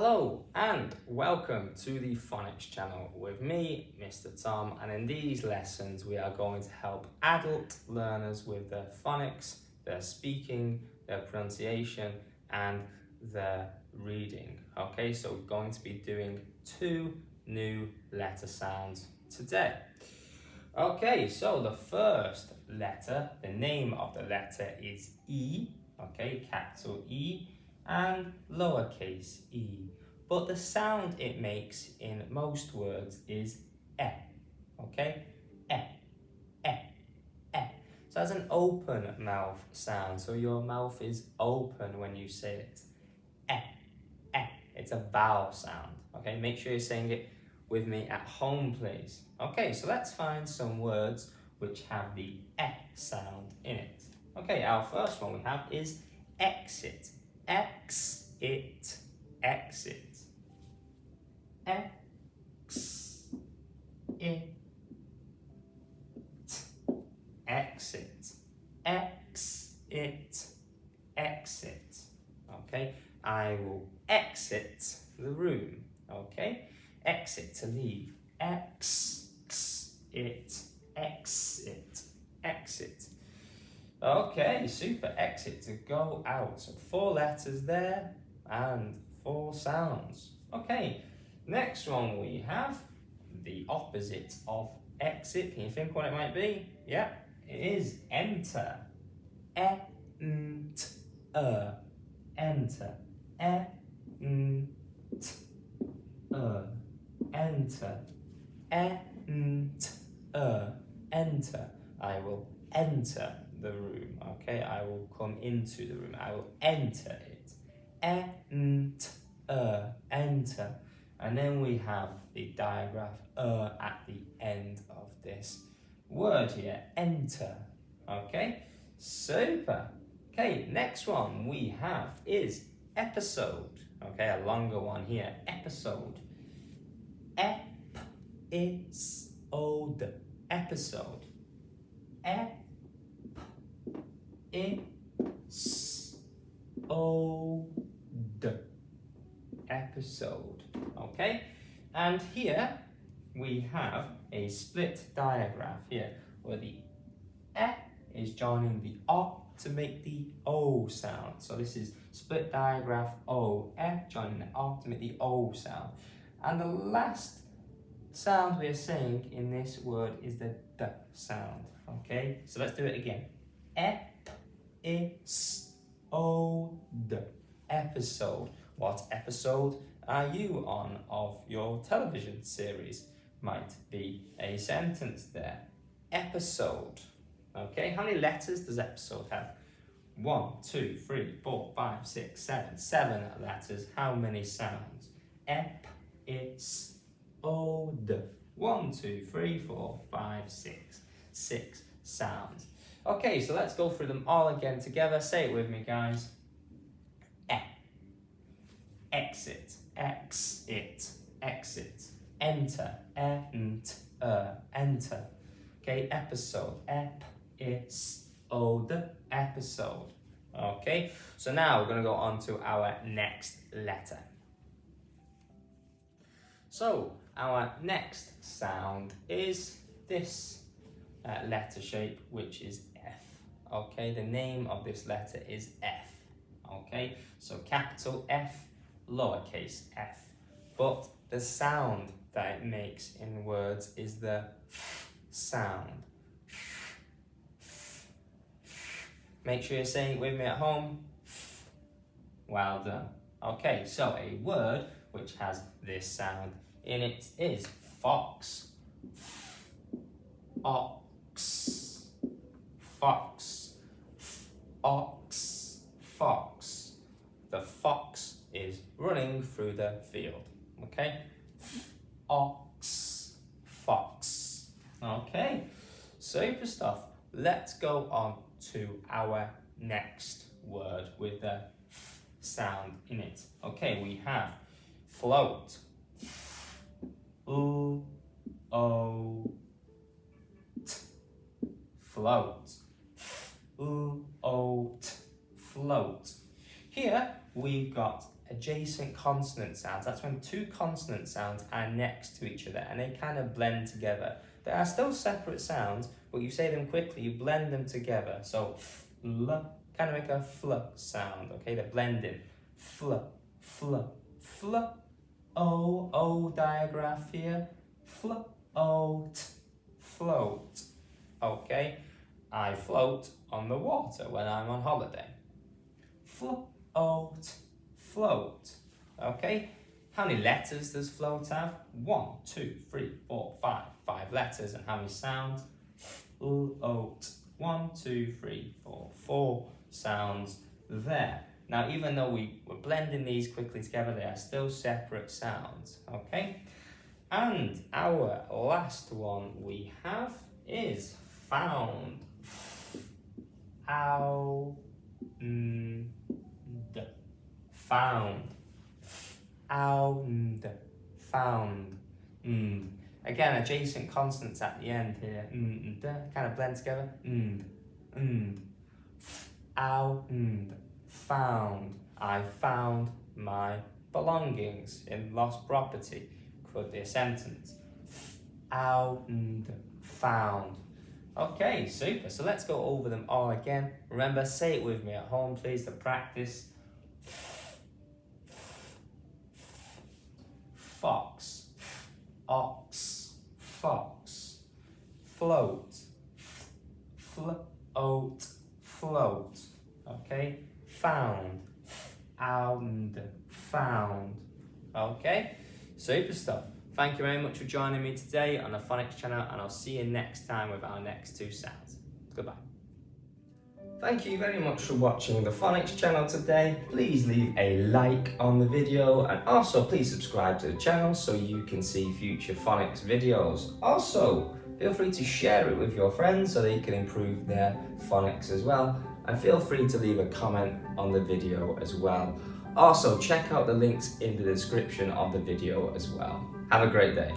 Hello and welcome to the Phonics Channel with me, Mr. Tom, and in these lessons we are going to help adult learners with their phonics, their speaking, their pronunciation and their reading. Okay, so we're going to be doing 2 new letter sounds today. Okay, so the first letter, the name of the letter is E, okay, capital E, and lowercase e, but the sound it makes in most words is e, okay, e, e, e. So that's an open mouth sound, so your mouth is open when you say it, e, e. It's a vowel sound, okay, make sure you're saying it with me at home, please. Okay, so let's find some words which have the e sound in it. Okay, our first one we have is exit. Exit, exit, exit, exit, exit, exit. Okay, I will exit the room. Okay, exit to leave. Exit, exit, exit. Okay, super, exit to go out. So 4 letters there and 4 sounds. Okay, next one we have the opposite of exit. Can you think what it might be? Yeah, it is enter. Enter, enter, enter, enter. I will enter the room, okay? I will come into the room. I will enter it. Enter. And then we have the digraph at the end of this word here, enter, okay? Super. Okay, next one we have is episode, okay? A longer one here, episode. Episode, episode. Episode, okay? And here we have a split digraph here where the e is joining the o to make the o sound. So this is split digraph o, e joining the o to make the o sound. And the last sound we're saying in this word is the d sound, okay? So let's do it again. Episode, episode. What episode are you on of your television series? Might be a sentence there. Episode. Okay, how many letters does episode have? 1, 2, 3, 4, 5, 6, 7. 7 letters. How many sounds? Episode. 1, 2, 3, 4, 5, 6. 6 sounds. Okay, so let's go through them all again together. Say it with me, guys. Exit, exit, exit. Enter, enter. Okay, episode, episode, episode. Okay, so now we're going to go on to our next letter. So, our next sound is this letter shape, which is F. Okay, the name of this letter is F. Okay, so capital F, lowercase f. But the sound that it makes in words is the f sound. Make sure you're saying it with me at home. Well done. Okay, so a word which has this sound in it is fox. Ox, fox, ox, fox. The fox is running through the field, okay? Ox, fox. Okay, super stuff. Let's go on to our next word with the f sound in it. Okay, we have float. Float. Float. Here we've got adjacent consonant sounds. That's when two consonant sounds are next to each other and they kind of blend together. They are still separate sounds, but you say them quickly, you blend them together. So fl, kind of make a fl sound, okay? They're blending. Fl, fl, fl. O digraph here. Float, float. Okay? I float on the water when I'm on holiday. Float, float. Okay? How many letters does float have? 1, 2, 3, 4, 5. 5 letters. And how many sounds? Float. 1, 2, 3, 4. 4 sounds there. Now, even though we're blending these quickly together, they are still separate sounds. Okay? And our last one we have is found. Found. Found. Found. Found. Again, adjacent consonants at the end here. Kind of blend together. Found. Found. I found my belongings in lost property. Could be a sentence. Found. Found. Okay, super. So let's go over them all again. Remember, say it with me at home, please, to practice. Fox. Ox. Fox. Float. Float. Float. Okay? Found. Found. Found. Okay? Super stuff. Thank you very much for joining me today on the Phonics channel, and I'll see you next time with our next 2 sounds. Goodbye. Thank you very much for watching the Phonics channel today. Please leave a like on the video, and also please subscribe to the channel so you can see future Phonics videos. Also, feel free to share it with your friends so they can improve their phonics as well. And feel free to leave a comment on the video as well. Also, check out the links in the description of the video as well. Have a great day.